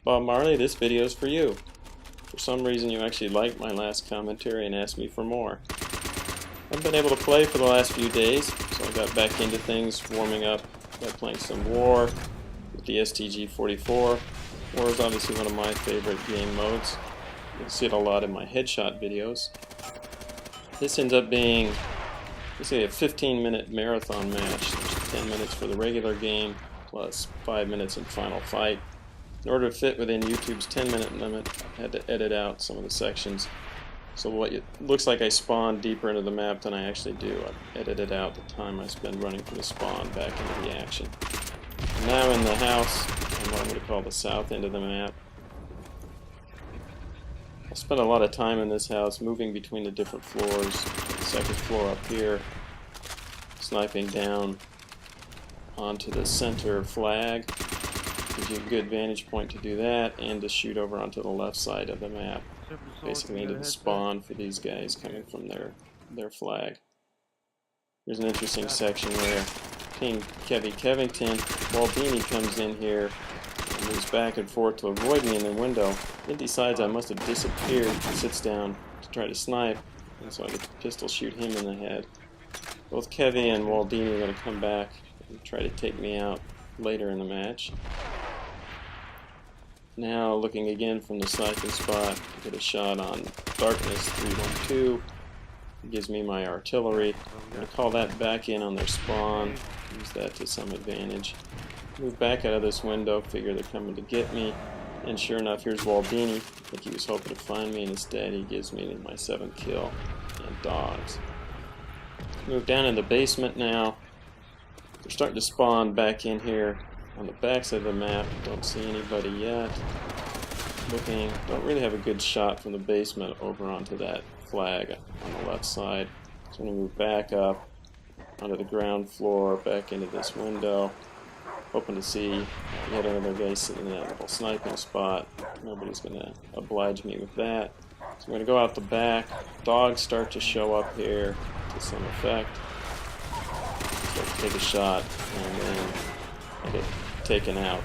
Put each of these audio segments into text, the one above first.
Bob Marley, this video is for you. For some reason you actually liked my last commentary and asked me for more. I haven't been able to play for the last few days, so I got back into things, warming up by playing some War with the STG-44. War is obviously one of my favorite game modes. You'll see it a lot in my headshot videos. This ends up being basically a 15-minute marathon match. There's 10 minutes for the regular game, plus 5 minutes in final fight. In order to fit within YouTube's 10-minute limit, I had to edit out some of the sections. So what it looks like I spawn deeper into the map than I actually do. I edited out the time I spend running from the spawn back into the action. I'm now in the house, on what I'm going to call the south end of the map. I spent a lot of time in this house moving between the different floors. The second floor up here, sniping down onto the center flag. Gives you a good vantage point to do that, and to shoot over onto the left side of the map, basically into the spawn for these guys coming from their flag. Here's an interesting section where King Kevy Kevington, Waldini comes in here and moves back and forth to avoid me in the window. Then decides I must have disappeared, sits down to try to snipe, and so I get to pistol shoot him in the head. Both Kevy and Waldini are going to come back and try to take me out later in the match. Now looking again from the sniping spot, get a shot on Darkness 312. It gives me my artillery. I'm going to call that back in on their spawn, use that to some advantage. Move back out of this window, figure they're coming to get me, and sure enough, here's Waldini. I think he was hoping to find me, and instead he gives me my 7th kill and dogs. Move down in the basement now. They're starting to spawn back in here on the backside of the map. Don't see anybody yet. Looking, don't really have a good shot from the basement over onto that flag on the left side. So I'm going to move back up onto the ground floor, back into this window, hoping to see yet another guy sitting in that little sniping spot. Nobody's going to oblige me with that. So I'm going to go out the back. Dogs start to show up here to some effect. Start to take a shot, and then I get taken out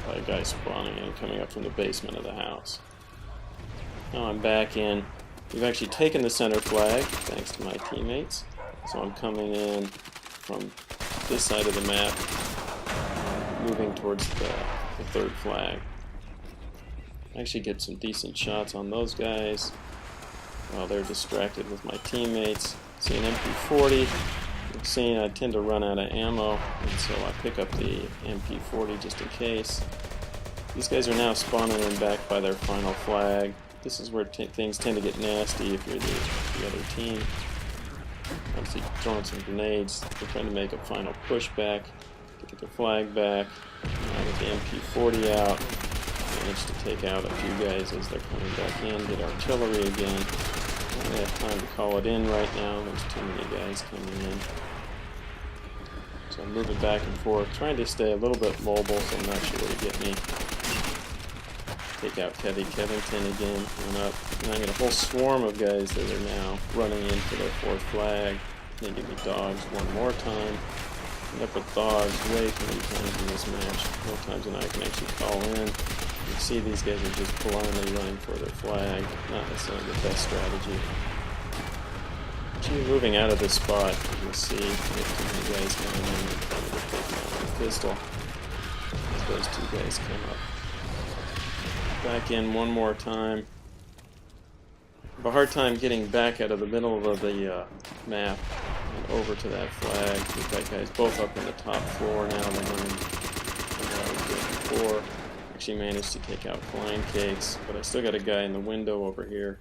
by a guy spawning and coming up from the basement of the house. Now I'm back in. We've actually taken the center flag, thanks to my teammates. So I'm coming in from this side of the map, moving towards the third flag. Actually get some decent shots on those guys while they're distracted with my teammates. See an MP40. You've seen I tend to run out of ammo, and so I pick up the MP40 just in case. These guys are now spawning in back by their final flag. This is where things tend to get nasty if you're the other team. Obviously throwing some grenades. They're trying to make a final pushback to get the flag back. Now get the MP40 out. Manage to take out a few guys as they're coming back in. Get artillery again. I don't have time to call it in right now. There's too many guys coming in. So I'm moving back and forth, trying to stay a little bit mobile so I'm not sure where to get me. Take out Kevy Kevington again, coming up. And I get a whole swarm of guys that are now running in for their 4th flag. They give me dogs one more time. End up with dogs way too many times in this match. More times than I can actually call in. You can see these guys are just blindly running for their flag. Not necessarily the best strategy. Actually moving out of this spot, you can see we have too many guys coming in and trying to take me out with a pistol. As those 2 guys come up. Back in one more time. I have a hard time getting back out of the middle of the map and over to that flag. We've got guys both up in the top floor now. They're running what I was doing before. Actually managed to take out Flying Cakes, but I still got a guy in the window over here.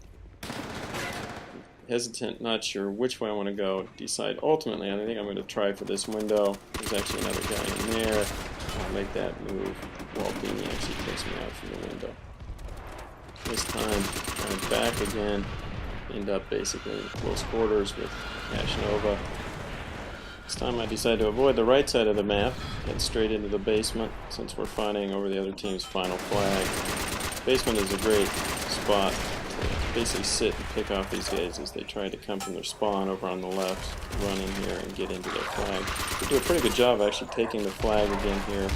Hesitant, not sure which way I want to go. Decide ultimately, I think I'm going to try for this window. There's actually another guy in there. I'll make that move. Waldini actually takes me out from the window. This time, I'm back again. End up basically in close quarters with Cashnova. This time I decide to avoid the right side of the map, head straight into the basement since we're fighting over the other team's final flag. Basement is a great spot to basically sit and pick off these guys as they try to come from their spawn over on the left, run in here and get into their flag. They do a pretty good job actually taking the flag again here.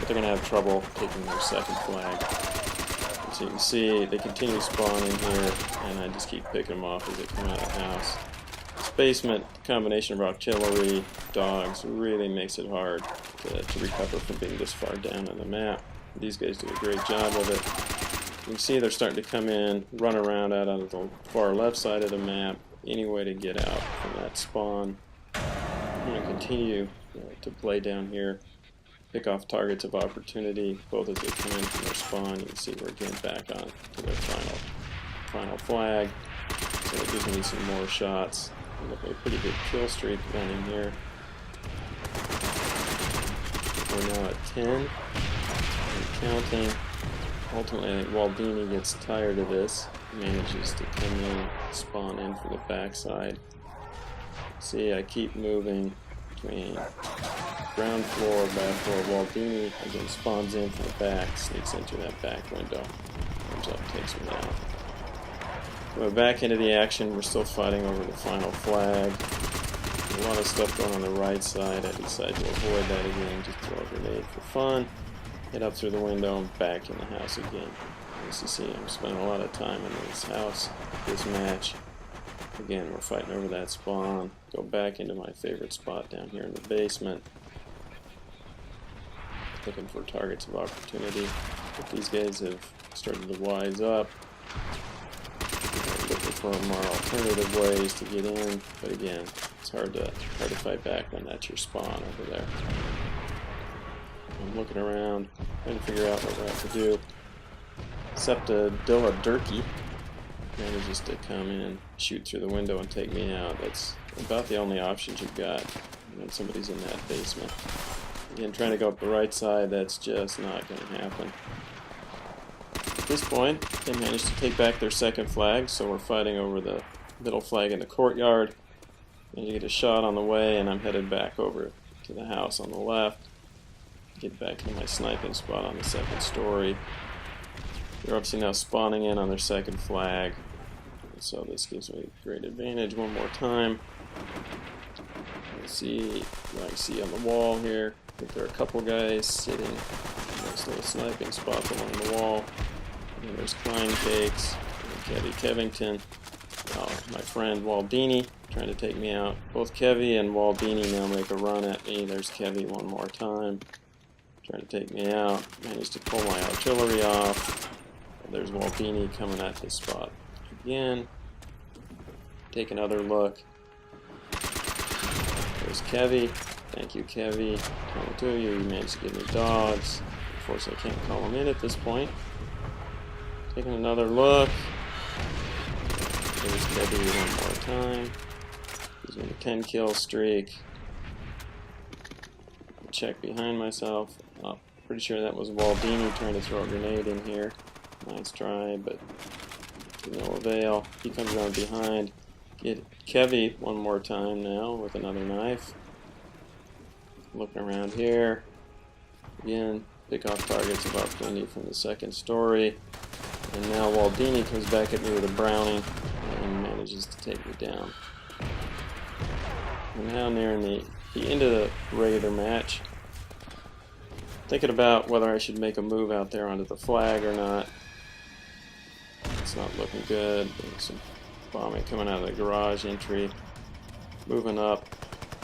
they're going to have trouble taking their second flag. So you can see they continue spawning here, and I just keep picking them off as they come out of the house. This basement, combination of artillery, dogs, really makes it hard to recover from being this far down on the map. These guys do a great job of it. You can see they're starting to come in, run around out on the far left side of the map, any way to get out from that spawn. I'm going to continue to play down here, pick off targets of opportunity, both as they come in from their spawn. You can see we're getting back on to their final flag, so it gives me some more shots. A pretty good kill streak running here. We're now at 10 and counting. Ultimately, I think Waldini gets tired of this, manages to come in, spawn in from the backside. See, I keep moving between ground floor, back floor. Waldini again spawns in from the back, sneaks into that back window, comes up, takes me out. We're back into the action. We're still fighting over the final flag. A lot of stuff going on the right side. I decide to avoid that again, just throw a grenade for fun. Head up through the window and back in the house again. As you see, I'm spending a lot of time in this house, this match. Again, we're fighting over that spawn. Go back into my favorite spot down here in the basement. Looking for targets of opportunity. But these guys have started to wise up. Looking for more alternative ways to get in. But again, it's hard to fight back when that's your spawn over there. I'm looking around, trying to figure out what we have to do. Septadilla Durkee manages to come in, shoot through the window and take me out. That's about the only options you've got when somebody's in that basement. Again, trying to go up the right side, that's just not going to happen. At this point, they managed to take back their second flag, so we're fighting over the middle flag in the courtyard. And you get a shot on the way, and I'm headed back over to the house on the left. Get back to my sniping spot on the second story. They're obviously now spawning in on their second flag, so this gives me great advantage one more time. Let's see what I can see on the wall here. I think there are a couple guys sitting in those little sniping spots along the wall. And there's Klein Cakes, and Kevy Kevington, my friend Waldini trying to take me out. Both Kevy and Waldini now make a run at me. There's Kevy one more time, trying to take me out. Managed to pull my artillery off. There's Waldini coming at this spot again. Take another look. There's Kevy. Thank you, Kevy. Coming to you. You managed to give me dogs. Unfortunately, I can't call him in at this point. Taking another look. There's Kevy one more time. He's in a 10 kill streak. Check behind myself. Oh, pretty sure that was Waldini trying to throw a grenade in here. Nice try, but to no avail. He comes around behind. Get Kevy one more time now with another knife. Looking around here. Again, pick off targets of opportunity from the second story. And now Waldini comes back at me with a Browning and manages to take me down. We're now nearing the end of the regular match. Thinking about whether I should make a move out there onto the flag or not. It's not looking good. There's some bombing coming out of the garage entry. Moving up,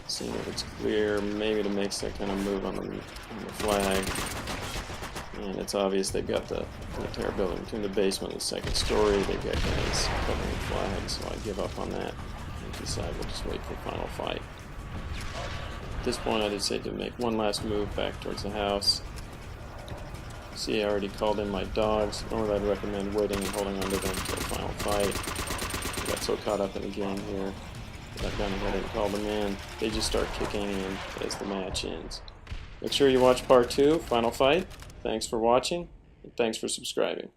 seeing if it's clear, maybe to make that kind of move on the flag. And it's obvious they've got the entire building between the basement and the second story. They've got guys covering the flag, so I give up on that and decide we'll just wait for the final fight. At this point, I decided to make one last move back towards the house. See, I already called in my dogs. Normally, I'd recommend waiting and holding on to them until the final fight. I got so caught up in the game here that I've gone ahead and called them in. They just start kicking in as the match ends. Make sure you watch part 2, final fight. Thanks for watching, and thanks for subscribing.